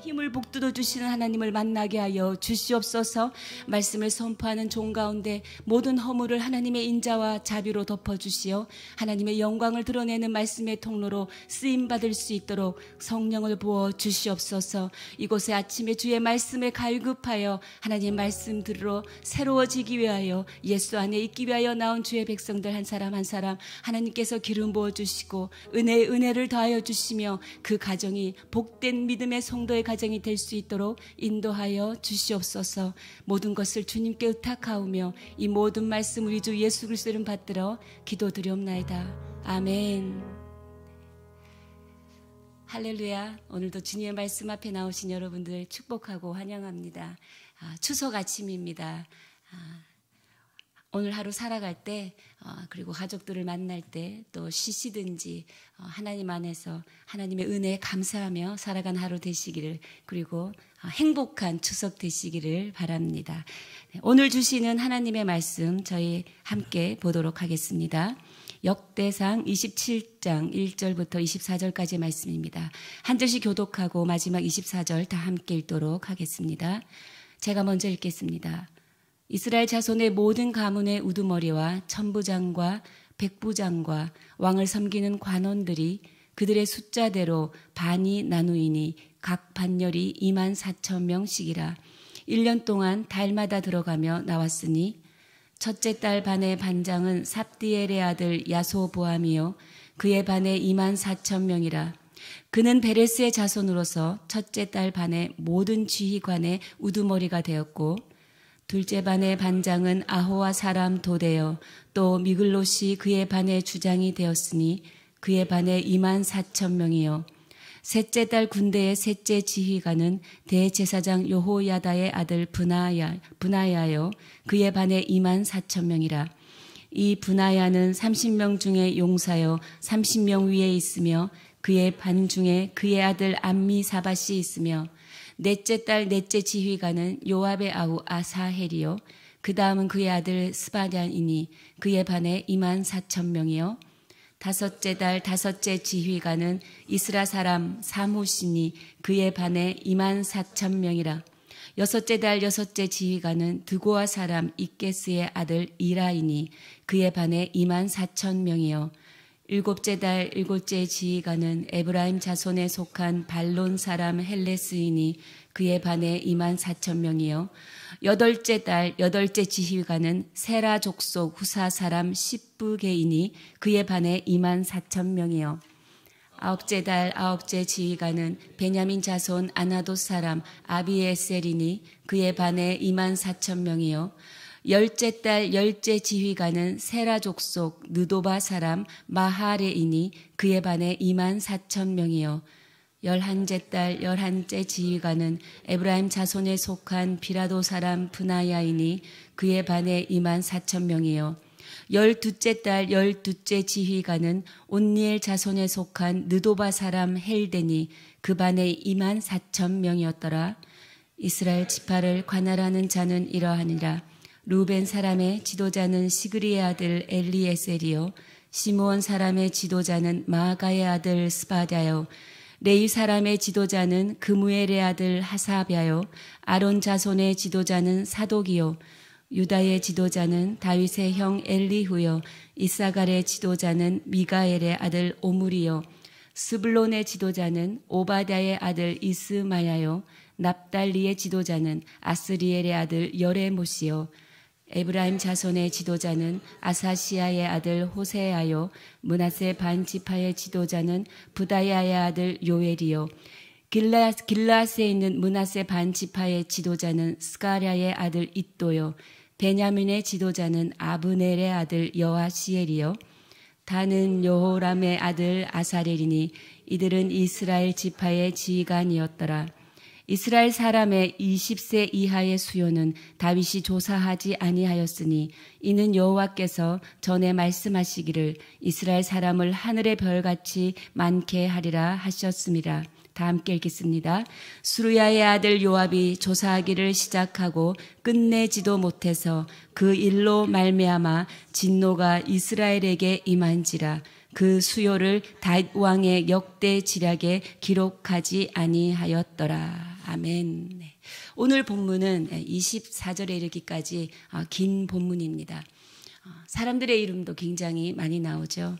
힘을 북돋워 주시는 하나님을 만나게 하여 주시옵소서. 말씀을 선포하는 종 가운데 모든 허물을 하나님의 인자와 자비로 덮어주시어 하나님의 영광을 드러내는 말씀의 통로로 쓰임받을 수 있도록 성령을 부어 주시옵소서. 이곳에 아침에 주의 말씀에 갈급하여 하나님의 말씀 들으러 새로워지기 위하여 예수 안에 있기 위하여 나온 주의 백성들 한 사람 한 사람 하나님께서 기름 부어주시고 은혜를 더하여 주시며 그 가정이 복된 믿음의 성도의 가정이 될 수 있도록 인도하여 주시옵소서. 모든 것을 주님께 의탁하오며 이 모든 말씀 우리 주 예수 그리스도 이름 받들어 기도드리옵나이다. 아멘. 할렐루야. 오늘도 주님의 말씀 앞에 나오신 여러분들 축복하고 환영합니다. 추석 아침입니다. 오늘 하루 살아갈 때 그리고 가족들을 만날 때 또 쉬시든지 하나님 안에서 하나님의 은혜에 감사하며 살아간 하루 되시기를 그리고 행복한 추석 되시기를 바랍니다. 오늘 주시는 하나님의 말씀 저희 함께 보도록 하겠습니다. 역대상 27장 1절부터 24절까지의 말씀입니다. 한 절씩 교독하고 마지막 24절 다 함께 읽도록 하겠습니다. 제가 먼저 읽겠습니다. 이스라엘 자손의 모든 가문의 우두머리와 천부장과 백부장과 왕을 섬기는 관원들이 그들의 숫자대로 반이 나누이니 각 반열이 24,000명씩이라 1년 동안 달마다 들어가며 나왔으니 첫째 달 반의 반장은 삽디엘의 아들 야소보암이요 그의 반에 24,000명이라 그는 베레스의 자손으로서 첫째 달 반의 모든 지휘관의 우두머리가 되었고 둘째 반의 반장은 아호와 사람 도대요 또 미글롯이 그의 반의 주장이 되었으니 그의 반에 24,000명이요 셋째 달 군대의 셋째 지휘관은 대제사장 여호야다의 아들 분하야요 그의 반에 24,000명이라 이 분하야는 30명 중에 용사요 30명 위에 있으며 그의 반 중에 그의 아들 암미사밧이 있으며 넷째 달 넷째 지휘관은 요압의 아우 아사헬이요 그 다음은 그의 아들 스바랴이니 그의 반에 24,000명이요 다섯째 달 다섯째 지휘관은 이스라 사람 사무시니 그의 반에 24,000명이라 여섯째 달 여섯째 지휘관은 드고아 사람 이게스의 아들 이라이니 그의 반에 24,000명이요 일곱째 달 일곱째 지휘관은 에브라임 자손에 속한 발론 사람 헬레스이니 그의 반에 24,000명이요 여덟째 달 여덟째 지휘관은 세라 족속 후사 사람 십부게이니 그의 반에 24,000명이요 아홉째 달 아홉째 지휘관은 베냐민 자손 아나도 사람 아비에셀이니 그의 반에 24,000명이요 열째 달 열째 지휘관은 세라 족속 느도바 사람 마하레이니 그의 반에 24,000명이요 열한째 달 열한째 지휘관은 에브라임 자손에 속한 비라도 사람 브나야이니 그의 반에 24,000명이요 열두째 달 열두째 지휘관은 온니엘 자손에 속한 느도바 사람 헬데니 그 반에 24,000명이었더라. 이스라엘 지파를 관할하는 자는 이러하니라. 루벤 사람의 지도자는 시그리의 아들 엘리에셀이요 시므온 사람의 지도자는 마아가의 아들 스바랴요 레위 사람의 지도자는 그무엘의 아들 하사랴요 아론 자손의 지도자는 사독이요 유다의 지도자는 다윗의 형 엘리후요 이사갈의 지도자는 미가엘의 아들 오므리요 스불론의 지도자는 오바댜의 아들 이스마야요 납달리의 지도자는 아스리엘의 아들 여레못이요 에브라임 자손의 지도자는 아사시아의 아들 호세아요 므낫세 반 지파의 지도자는 부다야의 아들 요엘이요 길라스에 있는 므낫세 반 지파의 지도자는 스가랴의 아들 잇도요 베냐민의 지도자는 아브넬의 아들 여아시엘이요 다는 여호람의 아들 아사렐이니 이들은 이스라엘 지파의 지휘관이었더라. 이스라엘 사람의 20세 이하의 수요는 다윗이 조사하지 아니하였으니 이는 여호와께서 전에 말씀하시기를 이스라엘 사람을 하늘의 별같이 많게 하리라 하셨습니다. 다 함께 읽겠습니다. 수르야의 아들 요압이 조사하기를 시작하고 끝내지도 못해서 그 일로 말미암아 진노가 이스라엘에게 임한지라. 그 수요를 다윗 왕의 역대 지략에 기록하지 아니하였더라. 아멘. 네. 오늘 본문은 24절에 이르기까지 긴 본문입니다. 사람들의 이름도 굉장히 많이 나오죠.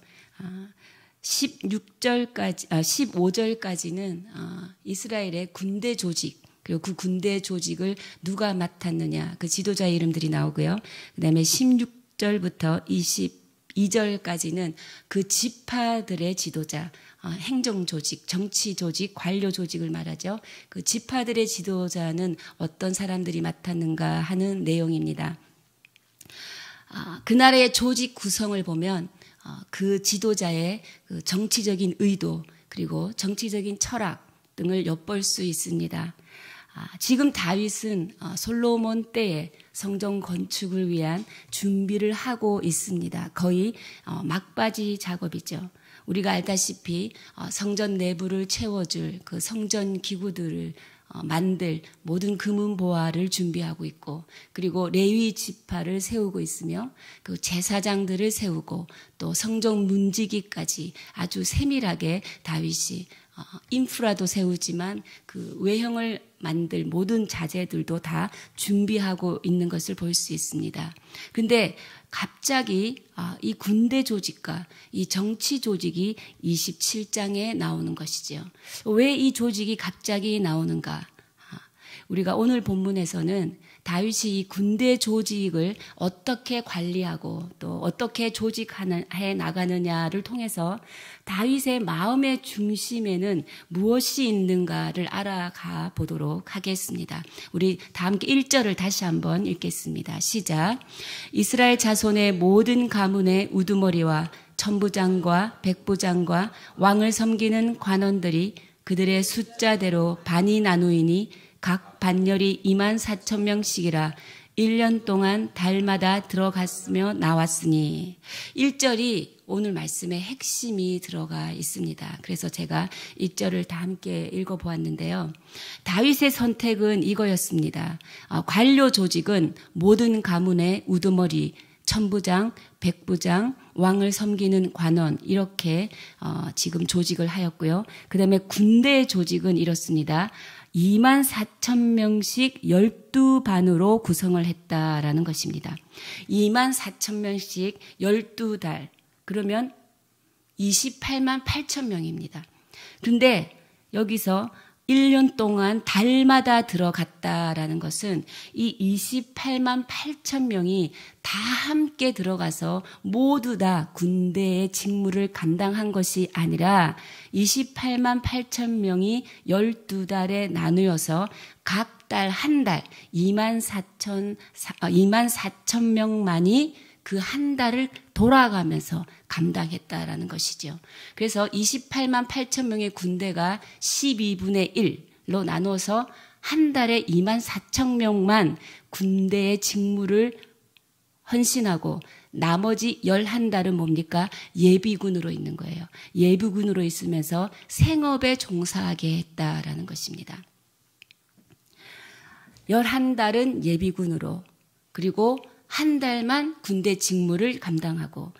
15절까지는 이스라엘의 군대 조직, 그리고 그 군대 조직을 누가 맡았느냐, 그 지도자의 이름들이 나오고요. 그 다음에 16절부터 22절까지는 그 지파들의 지도자, 행정 조직, 정치 조직, 관료 조직을 말하죠. 그 지파들의 지도자는 어떤 사람들이 맡았는가 하는 내용입니다. 그 나라의 조직 구성을 보면 그 지도자의 그 정치적인 의도, 그리고 정치적인 철학 등을 엿볼 수 있습니다. 지금 다윗은 솔로몬 때에 성전 건축을 위한 준비를 하고 있습니다. 거의 막바지 작업이죠. 우리가 알다시피 성전 내부를 채워줄 그 성전 기구들을 만들 모든 금은 보화를 준비하고 있고, 그리고 레위 지파를 세우고 있으며 그 제사장들을 세우고 또 성전 문지기까지 아주 세밀하게 다윗이 인프라도 세우지만 그 외형을 만들 모든 자재들도 다 준비하고 있는 것을 볼 수 있습니다. 그런데 갑자기 이 군대 조직과 이 정치 조직이 27장에 나오는 것이죠. 왜 이 조직이 갑자기 나오는가? 우리가 오늘 본문에서는 다윗이 이 군대 조직을 어떻게 관리하고 또 어떻게 조직해 나가느냐를 통해서 다윗의 마음의 중심에는 무엇이 있는가를 알아가 보도록 하겠습니다. 우리 다 함께 1절을 다시 한번 읽겠습니다. 시작. 이스라엘 자손의 모든 가문의 우두머리와 천부장과 백부장과 왕을 섬기는 관원들이 그들의 숫자대로 반이 나누이니 각 반열이 24,000명씩이라 1년 동안 달마다 들어갔으며 나왔으니. 1절이 오늘 말씀의 핵심이 들어가 있습니다. 그래서 제가 1절을 다 함께 읽어보았는데요. 다윗의 선택은 이거였습니다. 관료 조직은 모든 가문의 우두머리, 천부장, 백부장, 왕을 섬기는 관원, 이렇게 지금 조직을 하였고요. 그 다음에 군대 조직은 이렇습니다. 24,000명씩 12반으로 구성을 했다라는 것입니다. 24,000명씩 12달, 그러면 28만 8천 명입니다. 그런데 여기서 1년 동안 달마다 들어갔다라는 것은 이 28만 8천 명이 다 함께 들어가서 모두 다 군대의 직무를 감당한 것이 아니라 28만 8천 명이 12달에 나누어서 각 달 한 달 2만 4천 명만이 그 한 달을 돌아가면서 감당했다라는 것이죠. 그래서 28만 8천 명의 군대가 12분의 1로 나눠서 한 달에 2만 4천 명만 군대의 직무를 헌신하고 나머지 11달은 뭡니까? 예비군으로 있는 거예요. 예비군으로 있으면서 생업에 종사하게 했다라는 것입니다. 11달은 예비군으로, 그리고 한 달만 군대 직무를 감당하고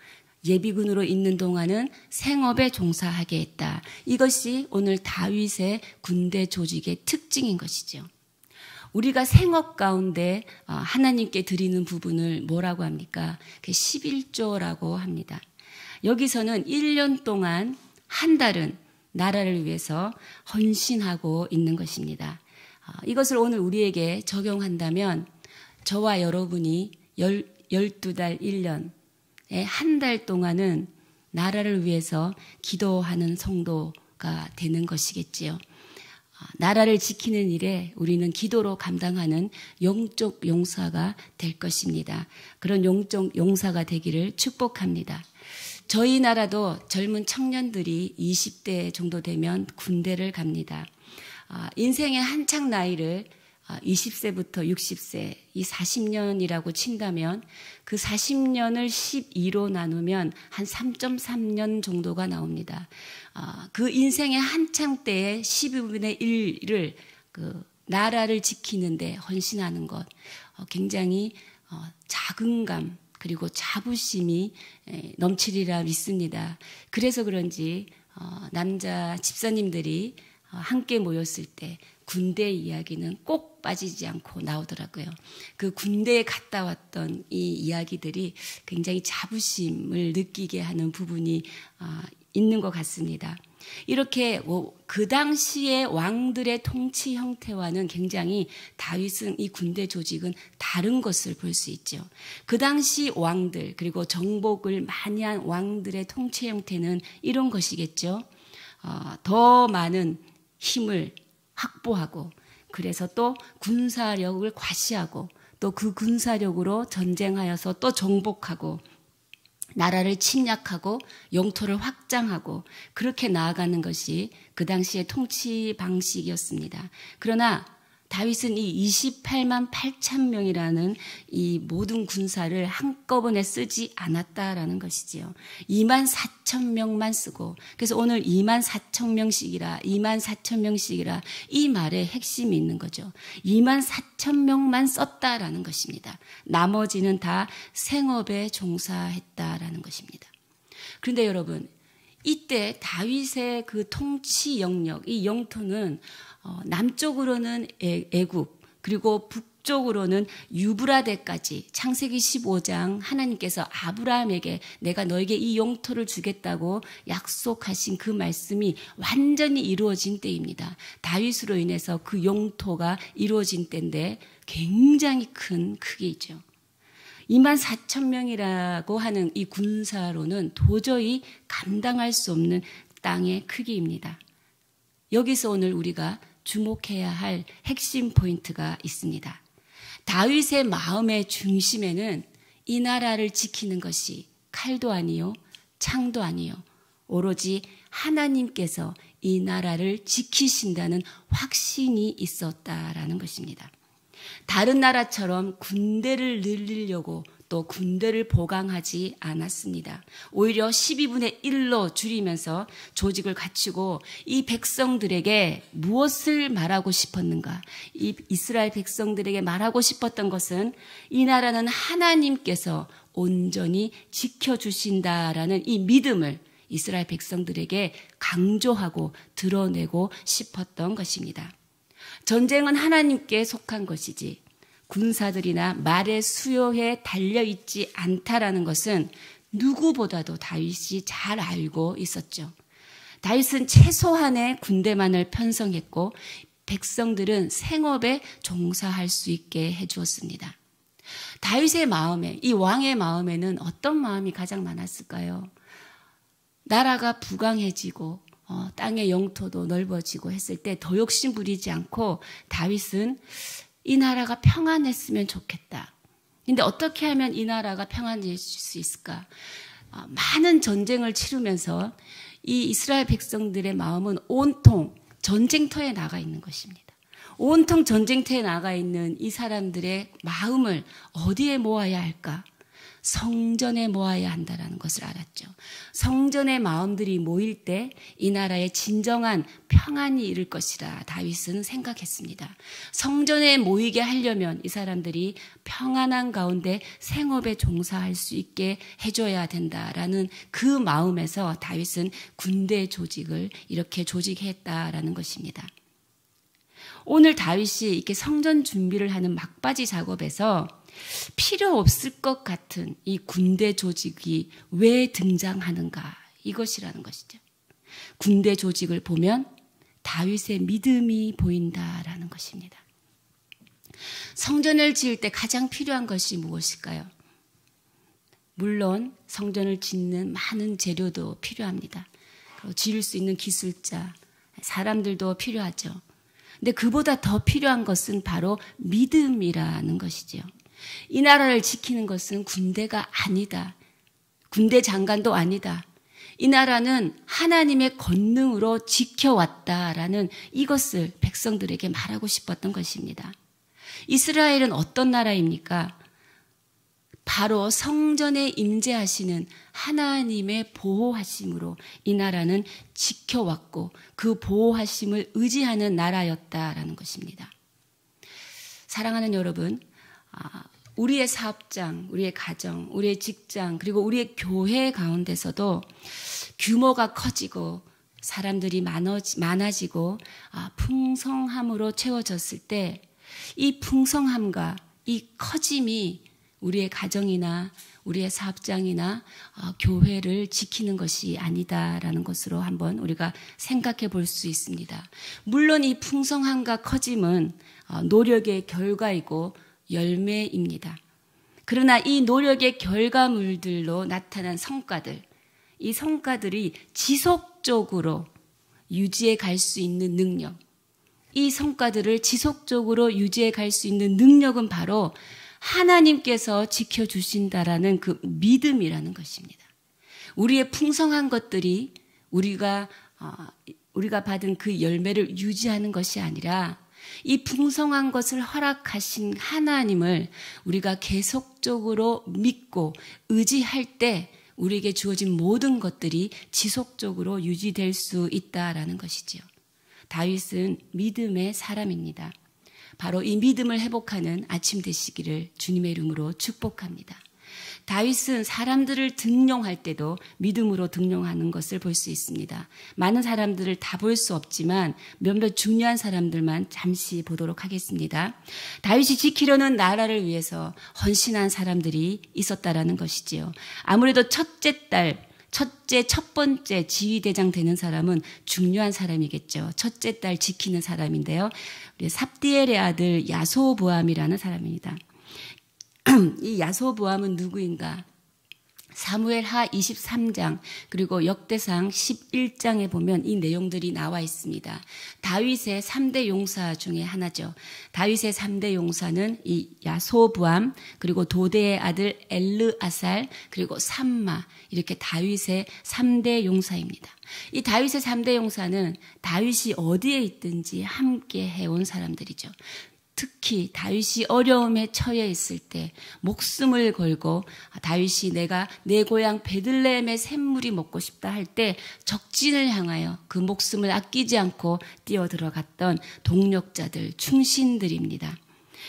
예비군으로 있는 동안은 생업에 종사하게 했다. 이것이 오늘 다윗의 군대 조직의 특징인 것이죠. 우리가 생업 가운데 하나님께 드리는 부분을 뭐라고 합니까? 11조라고 합니다. 여기서는 1년 동안 한 달은 나라를 위해서 헌신하고 있는 것입니다. 이것을 오늘 우리에게 적용한다면 저와 여러분이 12달 1년에 한 달 동안은 나라를 위해서 기도하는 성도가 되는 것이겠지요. 나라를 지키는 일에 우리는 기도로 감당하는 영적 용사가 될 것입니다. 그런 영적 용사가 되기를 축복합니다. 저희 나라도 젊은 청년들이 20대 정도 되면 군대를 갑니다. 인생의 한창 나이를 20세부터 60세, 이 40년이라고 친다면 그 40년을 12로 나누면 한 3.3년 정도가 나옵니다. 그 인생의 한창 때에 12분의 1을 그 나라를 지키는데 헌신하는 것, 굉장히 자긍감 그리고 자부심이 넘치리라 믿습니다. 그래서 그런지 남자 집사님들이 함께 모였을 때 군대 이야기는 꼭 빠지지 않고 나오더라고요. 그 군대에 갔다 왔던 이 이야기들이 굉장히 자부심을 느끼게 하는 부분이 있는 것 같습니다. 이렇게 그 당시의 왕들의 통치 형태와는 굉장히 다윗은 이 군대 조직은 다른 것을 볼 수 있죠. 그 당시 왕들 그리고 정복을 많이 한 왕들의 통치 형태는 이런 것이겠죠. 더 많은 힘을 확보하고 그래서 또 군사력을 과시하고 또 그 군사력으로 전쟁하여서 또 정복하고 나라를 침략하고 영토를 확장하고 그렇게 나아가는 것이 그 당시의 통치 방식이었습니다. 그러나 다윗은 이 28만 8천 명이라는 이 모든 군사를 한꺼번에 쓰지 않았다라는 것이지요. 2만 4천 명만 쓰고 그래서 오늘 2만 4천 명씩이라 이 말에 핵심이 있는 거죠. 2만 4천 명만 썼다라는 것입니다. 나머지는 다 생업에 종사했다라는 것입니다. 그런데 여러분 이때 다윗의 그 통치 영역, 이 영토는 남쪽으로는 애굽 그리고 북쪽으로는 유브라데까지 창세기 15장 하나님께서 아브라함에게 내가 너에게 이 영토를 주겠다고 약속하신 그 말씀이 완전히 이루어진 때입니다. 다윗으로 인해서 그 영토가 이루어진 때인데 굉장히 큰 크기죠. 2만 4천 명이라고 하는 이 군사로는 도저히 감당할 수 없는 땅의 크기입니다. 여기서 오늘 우리가 주목해야 할 핵심 포인트가 있습니다. 다윗의 마음의 중심에는 이 나라를 지키는 것이 칼도 아니요 창도 아니요 오로지 하나님께서 이 나라를 지키신다는 확신이 있었다라는 것입니다. 다른 나라처럼 군대를 늘리려고 또 군대를 보강하지 않았습니다. 오히려 12분의 1로 줄이면서 조직을 갖추고 이 백성들에게 무엇을 말하고 싶었는가? 이 이스라엘 백성들에게 말하고 싶었던 것은 이 나라는 하나님께서 온전히 지켜주신다라는 이 믿음을 이스라엘 백성들에게 강조하고 드러내고 싶었던 것입니다. 전쟁은 하나님께 속한 것이지 군사들이나 말의 수요에 달려있지 않다라는 것은 누구보다도 다윗이 잘 알고 있었죠. 다윗은 최소한의 군대만을 편성했고 백성들은 생업에 종사할 수 있게 해주었습니다. 다윗의 마음에, 이 왕의 마음에는 어떤 마음이 가장 많았을까요? 나라가 부강해지고 땅의 영토도 넓어지고 했을 때 더 욕심 부리지 않고 다윗은 이 나라가 평안했으면 좋겠다. 근데 어떻게 하면 이 나라가 평안해질 수 있을까? 많은 전쟁을 치르면서 이 이스라엘 백성들의 마음은 온통 전쟁터에 나가 있는 것입니다. 온통 전쟁터에 나가 있는 이 사람들의 마음을 어디에 모아야 할까? 성전에 모아야 한다는 것을 알았죠. 성전의 마음들이 모일 때 이 나라에 진정한 평안이 이를 것이라 다윗은 생각했습니다. 성전에 모이게 하려면 이 사람들이 평안한 가운데 생업에 종사할 수 있게 해줘야 된다라는 그 마음에서 다윗은 군대 조직을 이렇게 조직했다라는 것입니다. 오늘 다윗이 이렇게 성전 준비를 하는 막바지 작업에서 필요 없을 것 같은 이 군대 조직이 왜 등장하는가 이것이라는 것이죠. 군대 조직을 보면 다윗의 믿음이 보인다라는 것입니다. 성전을 지을 때 가장 필요한 것이 무엇일까요? 물론 성전을 짓는 많은 재료도 필요합니다. 그리고 지을 수 있는 기술자, 사람들도 필요하죠. 근데 그보다 더 필요한 것은 바로 믿음이라는 것이죠. 이 나라를 지키는 것은 군대가 아니다. 군대 장관도 아니다. 이 나라는 하나님의 권능으로 지켜왔다라는 이것을 백성들에게 말하고 싶었던 것입니다. 이스라엘은 어떤 나라입니까? 바로 성전에 임재하시는 하나님의 보호하심으로 이 나라는 지켜왔고 그 보호하심을 의지하는 나라였다라는 것입니다. 사랑하는 여러분, 우리의 사업장, 우리의 가정, 우리의 직장, 그리고 우리의 교회 가운데서도 규모가 커지고 사람들이 많아지고 풍성함으로 채워졌을 때 이 풍성함과 이 커짐이 우리의 가정이나 우리의 사업장이나 교회를 지키는 것이 아니다라는 것으로 한번 우리가 생각해 볼 수 있습니다. 물론 이 풍성함과 커짐은 노력의 결과이고 열매입니다. 그러나 이 노력의 결과물들로 나타난 성과들, 이 성과들이 지속적으로 유지해 갈 수 있는 능력, 이 성과들을 지속적으로 유지해 갈 수 있는 능력은 바로 하나님께서 지켜주신다라는 그 믿음이라는 것입니다. 우리의 풍성한 것들이 우리가 받은 그 열매를 유지하는 것이 아니라 이 풍성한 것을 허락하신 하나님을 우리가 계속적으로 믿고 의지할 때 우리에게 주어진 모든 것들이 지속적으로 유지될 수 있다라는 것이지요. 다윗은 믿음의 사람입니다. 바로 이 믿음을 회복하는 아침 되시기를 주님의 이름으로 축복합니다. 다윗은 사람들을 등용할 때도 믿음으로 등용하는 것을 볼 수 있습니다. 많은 사람들을 다 볼 수 없지만 몇몇 중요한 사람들만 잠시 보도록 하겠습니다. 다윗이 지키려는 나라를 위해서 헌신한 사람들이 있었다라는 것이지요. 아무래도 첫 번째 지휘대장 되는 사람은 중요한 사람이겠죠. 첫째 딸 지키는 사람인데요. 우리 삽디엘의 아들 야소보암이라는 사람입니다. 이 야소보암은 누구인가? 사무엘하 23장 그리고 역대상 11장에 보면 이 내용들이 나와 있습니다. 다윗의 3대 용사 중에 하나죠. 다윗의 3대 용사는 이 야소보암 그리고 도대의 아들 엘르아살 그리고 삼마 이렇게 다윗의 3대 용사입니다. 이 다윗의 3대 용사는 다윗이 어디에 있든지 함께 해온 사람들이죠. 특히 다윗이 어려움에 처해 있을 때 목숨을 걸고 다윗이 내가 내 고향 베들레헴의 샘물이 먹고 싶다 할 때 적진을 향하여 그 목숨을 아끼지 않고 뛰어들어갔던 동력자들, 충신들입니다.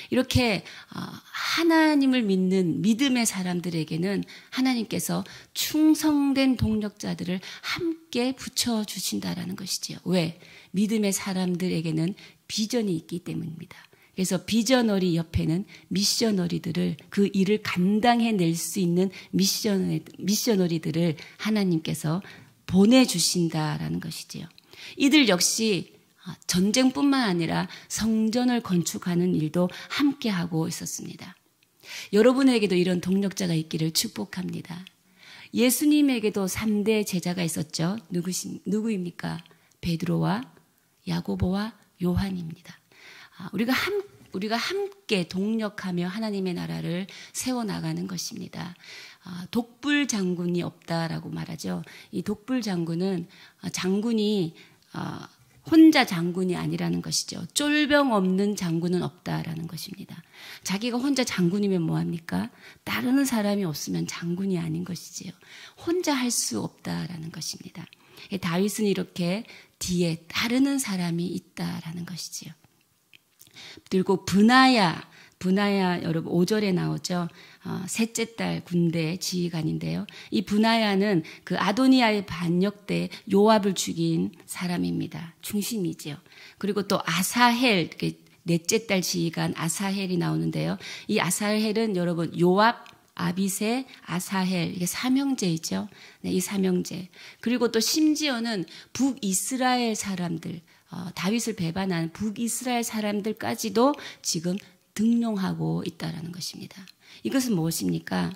이렇게 하나님을 믿는 믿음의 사람들에게는 하나님께서 충성된 동력자들을 함께 붙여주신다라는 것이지요. 왜? 믿음의 사람들에게는 비전이 있기 때문입니다. 그래서 비저너리 옆에는 미셔너리들을 그 일을 감당해낼 수 있는 미셔너리들을 하나님께서 보내주신다라는 것이지요. 이들 역시 전쟁뿐만 아니라 성전을 건축하는 일도 함께하고 있었습니다. 여러분에게도 이런 동력자가 있기를 축복합니다. 예수님에게도 3대 제자가 있었죠. 누구입니까? 베드로와 야고보와 요한입니다. 우리가 함께 동력하며 하나님의 나라를 세워나가는 것입니다. 독불 장군이 없다라고 말하죠. 이 독불 장군은 장군이 혼자 장군이 아니라는 것이죠. 쫄병 없는 장군은 없다라는 것입니다. 자기가 혼자 장군이면 뭐합니까? 따르는 사람이 없으면 장군이 아닌 것이지요. 혼자 할 수 없다라는 것입니다. 다윗은 이렇게 뒤에 따르는 사람이 있다라는 것이지요. 그리고 브나야 여러분 5절에 나오죠. 셋째 딸 군대 지휘관인데요. 이 브나야는 그 아도니아의 반역 때 요압을 죽인 사람입니다. 충신이지요. 그리고 또 아사헬 넷째 딸 지휘관 아사헬이 나오는데요. 이 아사헬은 여러분 요압, 아비새, 아사헬 이게 삼형제이죠. 네, 이 삼형제. 그리고 또 심지어는 북이스라엘 사람들 다윗을 배반한 북이스라엘 사람들까지도 지금 등용하고 있다는 것입니다. 이것은 무엇입니까?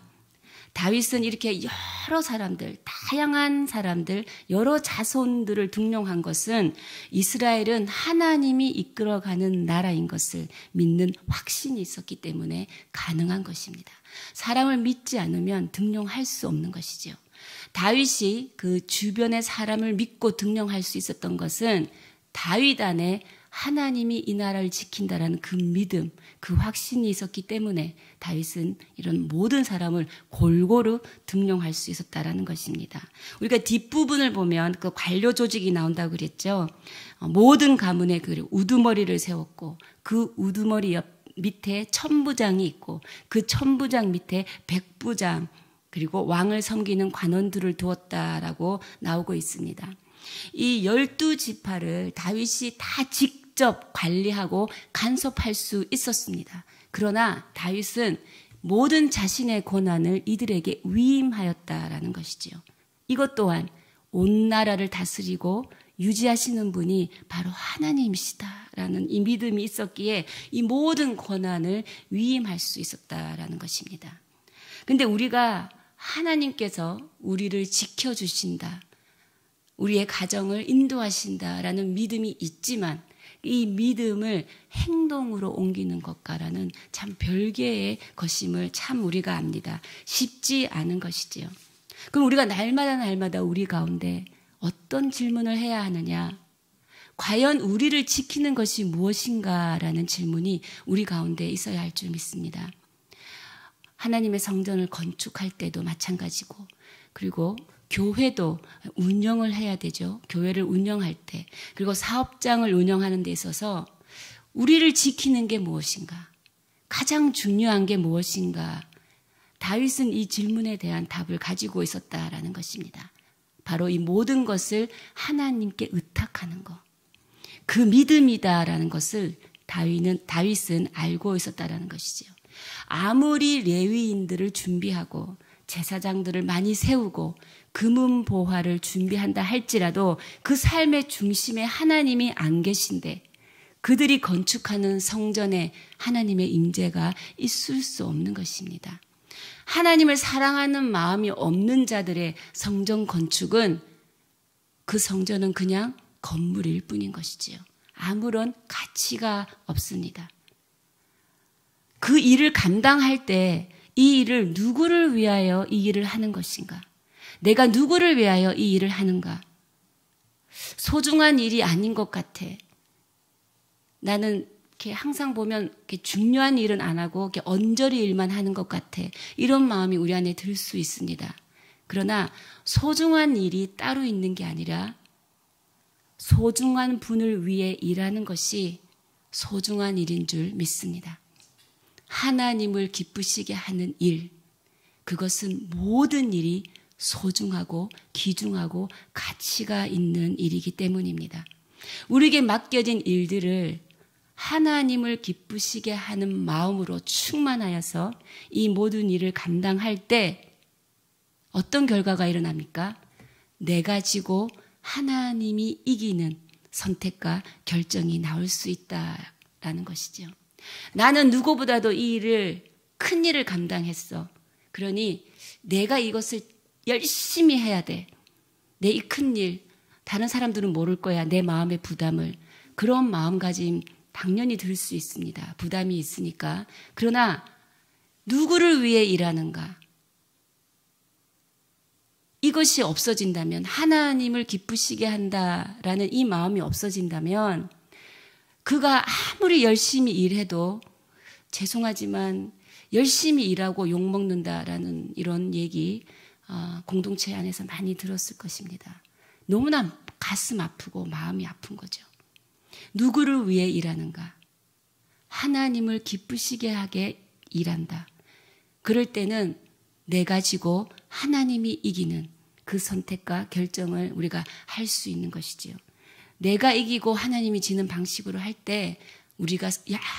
다윗은 이렇게 여러 사람들, 다양한 사람들, 여러 자손들을 등용한 것은 이스라엘은 하나님이 이끌어가는 나라인 것을 믿는 확신이 있었기 때문에 가능한 것입니다. 사람을 믿지 않으면 등용할 수 없는 것이죠. 다윗이 그 주변의 사람을 믿고 등용할 수 있었던 것은 다윗 안에 하나님이 이 나라를 지킨다라는 그 믿음, 그 확신이 있었기 때문에 다윗은 이런 모든 사람을 골고루 등용할 수 있었다라는 것입니다. 우리가 뒷부분을 보면 그 관료 조직이 나온다고 그랬죠. 모든 가문에 그 우두머리를 세웠고 그 우두머리 옆 밑에 천부장이 있고 그 천부장 밑에 백부장 그리고 왕을 섬기는 관원들을 두었다라고 나오고 있습니다. 이 12지파를 다윗이 다 직접 관리하고 간섭할 수 있었습니다. 그러나 다윗은 모든 자신의 권한을 이들에게 위임하였다라는 것이지요. 이것 또한 온 나라를 다스리고 유지하시는 분이 바로 하나님이시다라는 이 믿음이 있었기에 이 모든 권한을 위임할 수 있었다라는 것입니다. 근데 우리가 하나님께서 우리를 지켜주신다, 우리의 가정을 인도하신다라는 믿음이 있지만 이 믿음을 행동으로 옮기는 것과라는 참 별개의 것임을 참 우리가 압니다. 쉽지 않은 것이지요. 그럼 우리가 날마다 우리 가운데 어떤 질문을 해야 하느냐? 과연 우리를 지키는 것이 무엇인가라는 질문이 우리 가운데 있어야 할 줄 믿습니다. 하나님의 성전을 건축할 때도 마찬가지고, 그리고 교회도 운영을 해야 되죠. 교회를 운영할 때, 그리고 사업장을 운영하는 데 있어서 우리를 지키는 게 무엇인가? 가장 중요한 게 무엇인가? 다윗은 이 질문에 대한 답을 가지고 있었다라는 것입니다. 바로 이 모든 것을 하나님께 의탁하는 것. 그 믿음이다라는 것을 다윗은 알고 있었다라는 것이죠. 아무리 레위인들을 준비하고 제사장들을 많이 세우고 금은보화를 준비한다 할지라도 그 삶의 중심에 하나님이 안 계신데 그들이 건축하는 성전에 하나님의 임재가 있을 수 없는 것입니다. 하나님을 사랑하는 마음이 없는 자들의 성전 건축은, 그 성전은 그냥 건물일 뿐인 것이지요. 아무런 가치가 없습니다. 그 일을 감당할 때 이 일을 누구를 위하여 이 일을 하는 것인가? 내가 누구를 위하여 이 일을 하는가? 소중한 일이 아닌 것 같아. 나는 이렇게 항상 보면 이렇게 중요한 일은 안 하고 이렇게 언저리 일만 하는 것 같아. 이런 마음이 우리 안에 들 수 있습니다. 그러나 소중한 일이 따로 있는 게 아니라 소중한 분을 위해 일하는 것이 소중한 일인 줄 믿습니다. 하나님을 기쁘시게 하는 일, 그것은 모든 일이 소중하고 귀중하고 가치가 있는 일이기 때문입니다. 우리에게 맡겨진 일들을 하나님을 기쁘시게 하는 마음으로 충만하여서 이 모든 일을 감당할 때 어떤 결과가 일어납니까? 내가 지고 하나님이 이기는 선택과 결정이 나올 수 있다라는 것이죠. 나는 누구보다도 이 일을, 큰 일을 감당했어. 그러니 내가 이것을 열심히 해야 돼. 내 이 큰 일, 다른 사람들은 모를 거야. 내 마음의 부담을. 그런 마음가짐 당연히 들 수 있습니다. 부담이 있으니까. 그러나 누구를 위해 일하는가? 이것이 없어진다면, 하나님을 기쁘시게 한다라는 이 마음이 없어진다면 그가 아무리 열심히 일해도 죄송하지만 열심히 일하고 욕먹는다라는 이런 얘기 공동체 안에서 많이 들었을 것입니다. 너무나 가슴 아프고 마음이 아픈 거죠. 누구를 위해 일하는가? 하나님을 기쁘시게 하게 일한다. 그럴 때는 내가 지고 하나님이 이기는 그 선택과 결정을 우리가 할 수 있는 것이지요. 내가 이기고 하나님이 지는 방식으로 할 때 우리가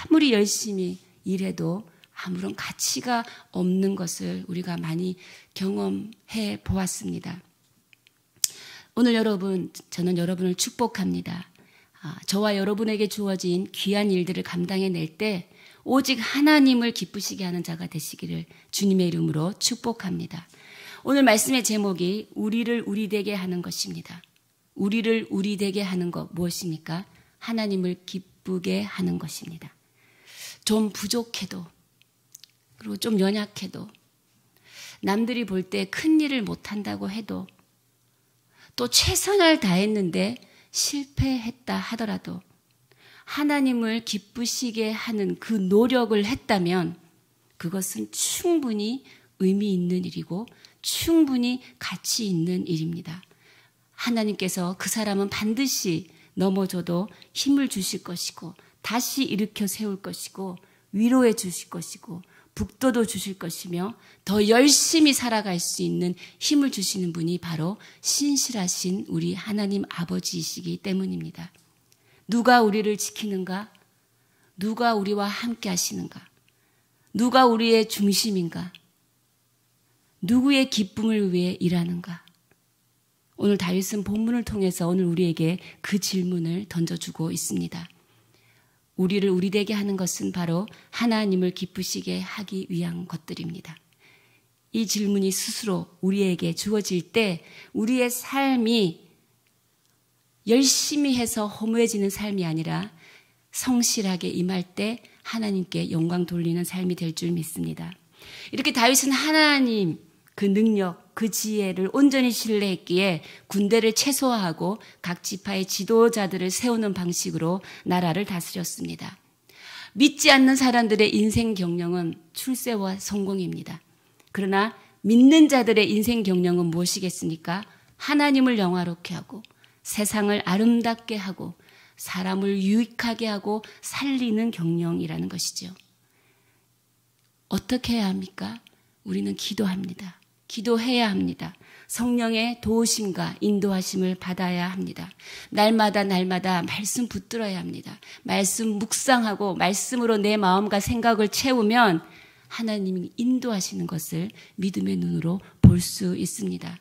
아무리 열심히 일해도 아무런 가치가 없는 것을 우리가 많이 경험해 보았습니다. 오늘 저는 여러분을 축복합니다. 저와 여러분에게 주어진 귀한 일들을 감당해낼 때 오직 하나님을 기쁘시게 하는 자가 되시기를 주님의 이름으로 축복합니다. 오늘 말씀의 제목이 우리를 우리 되게 하는 것입니다. 우리를 우리 되게 하는 것 무엇입니까? 하나님을 기쁘게 하는 것입니다. 좀 부족해도, 그리고 좀 연약해도, 남들이 볼 때 큰 일을 못한다고 해도, 또 최선을 다했는데 실패했다 하더라도 하나님을 기쁘시게 하는 그 노력을 했다면 그것은 충분히 의미 있는 일이고 충분히 가치 있는 일입니다. 하나님께서 그 사람은 반드시 넘어져도 힘을 주실 것이고 다시 일으켜 세울 것이고 위로해 주실 것이고 북돋워 주실 것이며 더 열심히 살아갈 수 있는 힘을 주시는 분이 바로 신실하신 우리 하나님 아버지이시기 때문입니다. 누가 우리를 지키는가? 누가 우리와 함께 하시는가? 누가 우리의 중심인가? 누구의 기쁨을 위해 일하는가? 오늘 다윗은 본문을 통해서 오늘 우리에게 그 질문을 던져주고 있습니다. 우리를 우리되게 하는 것은 바로 하나님을 기쁘시게 하기 위한 것들입니다. 이 질문이 스스로 우리에게 주어질 때 우리의 삶이 열심히 해서 허무해지는 삶이 아니라 성실하게 임할 때 하나님께 영광 돌리는 삶이 될 줄 믿습니다. 이렇게 다윗은 하나님 그 능력, 그 지혜를 온전히 신뢰했기에 군대를 최소화하고 각 지파의 지도자들을 세우는 방식으로 나라를 다스렸습니다. 믿지 않는 사람들의 인생 경영은 출세와 성공입니다. 그러나 믿는 자들의 인생 경영은 무엇이겠습니까? 하나님을 영화롭게 하고 세상을 아름답게 하고 사람을 유익하게 하고 살리는 경영이라는 것이죠. 어떻게 해야 합니까? 우리는 기도합니다. 기도해야 합니다. 성령의 도우심과 인도하심을 받아야 합니다. 날마다 말씀 붙들어야 합니다. 말씀 묵상하고 말씀으로 내 마음과 생각을 채우면 하나님이 인도하시는 것을 믿음의 눈으로 볼 수 있습니다.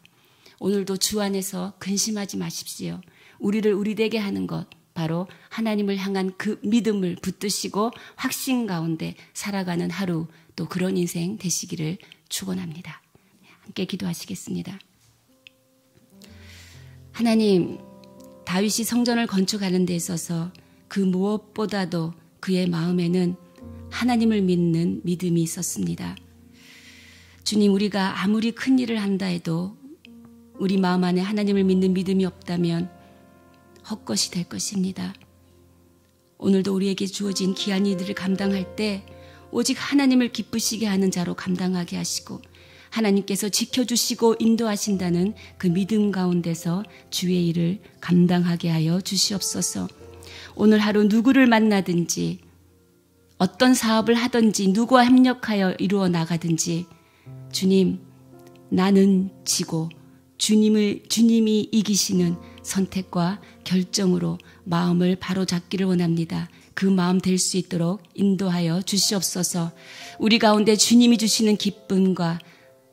오늘도 주 안에서 근심하지 마십시오. 우리를 우리되게 하는 것 바로 하나님을 향한 그 믿음을 붙드시고 확신 가운데 살아가는 하루 또 그런 인생 되시기를 축원합니다. 함께 기도하시겠습니다. 하나님, 다윗이 성전을 건축하는 데 있어서 그 무엇보다도 그의 마음에는 하나님을 믿는 믿음이 있었습니다. 주님, 우리가 아무리 큰 일을 한다 해도 우리 마음 안에 하나님을 믿는 믿음이 없다면 헛것이 될 것입니다. 오늘도 우리에게 주어진 귀한 일들을 감당할 때 오직 하나님을 기쁘시게 하는 자로 감당하게 하시고 하나님께서 지켜주시고 인도하신다는 그 믿음 가운데서 주의 일을 감당하게 하여 주시옵소서. 오늘 하루 누구를 만나든지 어떤 사업을 하든지 누구와 협력하여 이루어 나가든지 주님, 나는 지고 주님이 이기시는 선택과 결정으로 마음을 바로잡기를 원합니다. 그 마음 될 수 있도록 인도하여 주시옵소서. 우리 가운데 주님이 주시는 기쁨과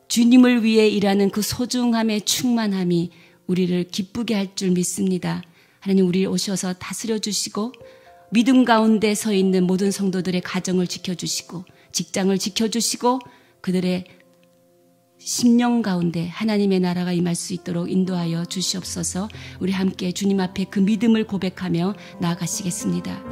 주님을 위해 일하는 그 소중함의 충만함이 우리를 기쁘게 할 줄 믿습니다. 하나님, 우리 오셔서 다스려 주시고 믿음 가운데 서 있는 모든 성도들의 가정을 지켜주시고 직장을 지켜주시고 그들의 심령 가운데 하나님의 나라가 임할 수 있도록 인도하여 주시옵소서. 우리 함께 주님 앞에 그 믿음을 고백하며 나아가시겠습니다.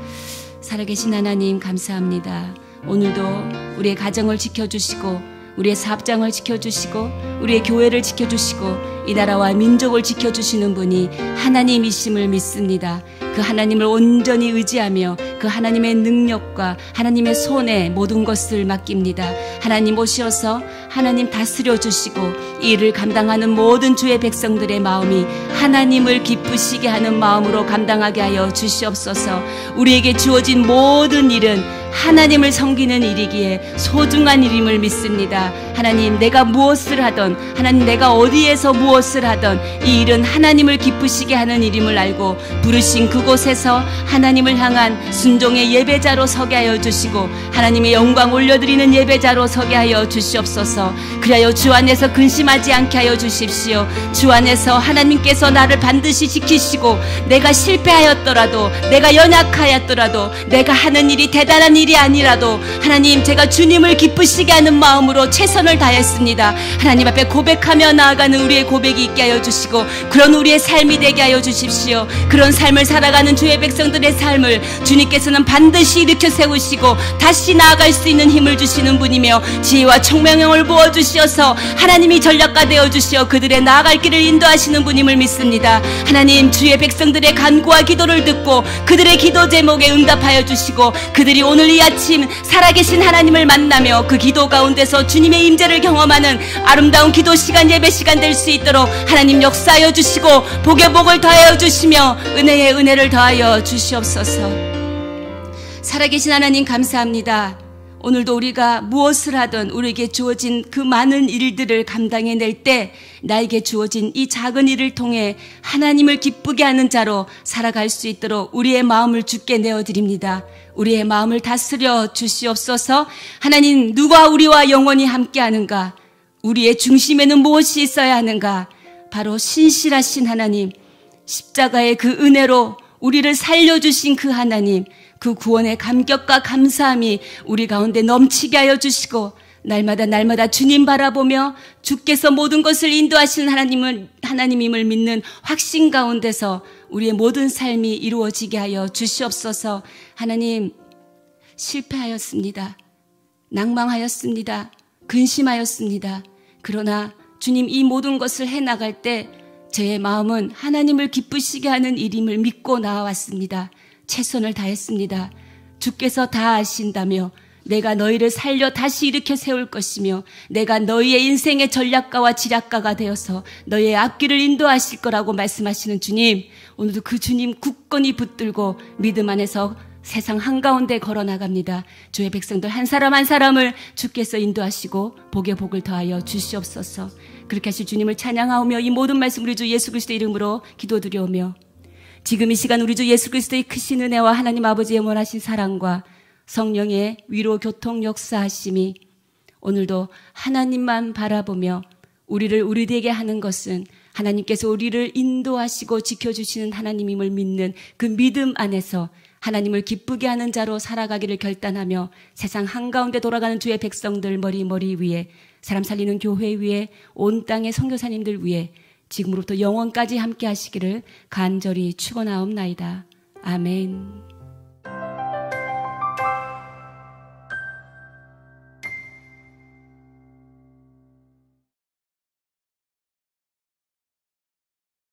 살아계신 하나님 감사합니다. 오늘도 우리의 가정을 지켜주시고 우리의 사업장을 지켜주시고 우리의 교회를 지켜주시고 이 나라와 민족을 지켜주시는 분이 하나님이심을 믿습니다. 그 하나님을 온전히 의지하며 그 하나님의 능력과 하나님의 손에 모든 것을 맡깁니다. 하나님 오셔서 하나님 다스려 주시고 이 일을 감당하는 모든 주의 백성들의 마음이 하나님을 기쁘시게 하는 마음으로 감당하게 하여 주시옵소서. 우리에게 주어진 모든 일은 하나님을 섬기는 일이기에 소중한 일임을 믿습니다. 하나님, 내가 무엇을 하던 하나님 내가 어디에서 무엇을 하던 이 일은 하나님을 기쁘시게 하는 일임을 알고 부르신 그곳에서 하나님을 향한 순종의 예배자로 서게 하여 주시고 하나님의 영광 올려드리는 예배자로 서게 하여 주시옵소서. 그리하여 주 안에서 근심하지 않게 하여 주십시오. 주 안에서 하나님께서 나를 반드시 지키시고 내가 실패하였더라도 내가 연약하였더라도 내가 하는 일이 대단한 일이 아니라도 하나님, 제가 주님을 기쁘시게 하는 마음으로 최선을 다했습니다. 하나님 앞에 고백하며 나아가는 우리의 고백이 있게 하여 주시고 그런 우리의 삶이 되게 하여 주십시오. 그런 삶을 살아가는 주의 백성들의 삶을 주님께서는 반드시 일으켜 세우시고 다시 나아갈 수 있는 힘을 주시는 분이며 지혜와 총명을 부어주시어서 하나님이 전략가 되어주시어 그들의 나아갈 길을 인도하시는 분임을 믿습니다. 하나님, 주의 백성들의 간구와 기도를 듣고 그들의 기도 제목에 응답하여 주시고 그들이 오늘 이 아침 살아계신 하나님을 만나며 그 기도 가운데서 주님의 임재를 경험하는 아름다운 기도 시간, 예배 시간 될 수 있도록 하나님 역사하여 주시고 복의 복을 더하여 주시며 은혜의 은혜를 더하여 주시옵소서. 살아계신 하나님 감사합니다. 오늘도 우리가 무엇을 하든 우리에게 주어진 그 많은 일들을 감당해낼 때 나에게 주어진 이 작은 일을 통해 하나님을 기쁘게 하는 자로 살아갈 수 있도록 우리의 마음을 주께 내어드립니다. 우리의 마음을 다스려 주시옵소서. 하나님, 누가 우리와 영원히 함께하는가? 우리의 중심에는 무엇이 있어야 하는가? 바로 신실하신 하나님, 십자가의 그 은혜로 우리를 살려주신 그 하나님, 그 구원의 감격과 감사함이 우리 가운데 넘치게 하여 주시고 날마다 주님 바라보며 주께서 모든 것을 인도하시는 하나님임을 믿는 확신 가운데서 우리의 모든 삶이 이루어지게 하여 주시옵소서. 하나님, 실패하였습니다. 낭망하였습니다. 근심하였습니다. 그러나 주님, 이 모든 것을 해나갈 때 제 마음은 하나님을 기쁘시게 하는 일임을 믿고 나아왔습니다. 최선을 다했습니다. 주께서 다 아신다며 내가 너희를 살려 다시 일으켜 세울 것이며 내가 너희의 인생의 전략가와 지략가가 되어서 너희의 앞길을 인도하실 거라고 말씀하시는 주님, 오늘도 그 주님 굳건히 붙들고 믿음 안에서 세상 한가운데 걸어나갑니다. 주의 백성들 한 사람 한 사람을 주께서 인도하시고 복에 복을 더하여 주시옵소서. 그렇게 하실 주님을 찬양하오며 이 모든 말씀 우리 주 예수 그리스도의 이름으로 기도드려오며 지금 이 시간 우리 주 예수 그리스도의 크신 은혜와 하나님 아버지의 원하신 사랑과 성령의 위로 교통 역사하심이 오늘도 하나님만 바라보며 우리를 우리에게 하는 것은 하나님께서 우리를 인도하시고 지켜주시는 하나님임을 믿는 그 믿음 안에서 하나님을 기쁘게 하는 자로 살아가기를 결단하며 세상 한가운데 돌아가는 주의 백성들 머리 위에 사람 살리는 교회 위에 온 땅의 선교사님들 위에 지금으로부터 영원까지 함께 하시기를 간절히 축원하옵나이다. 아멘.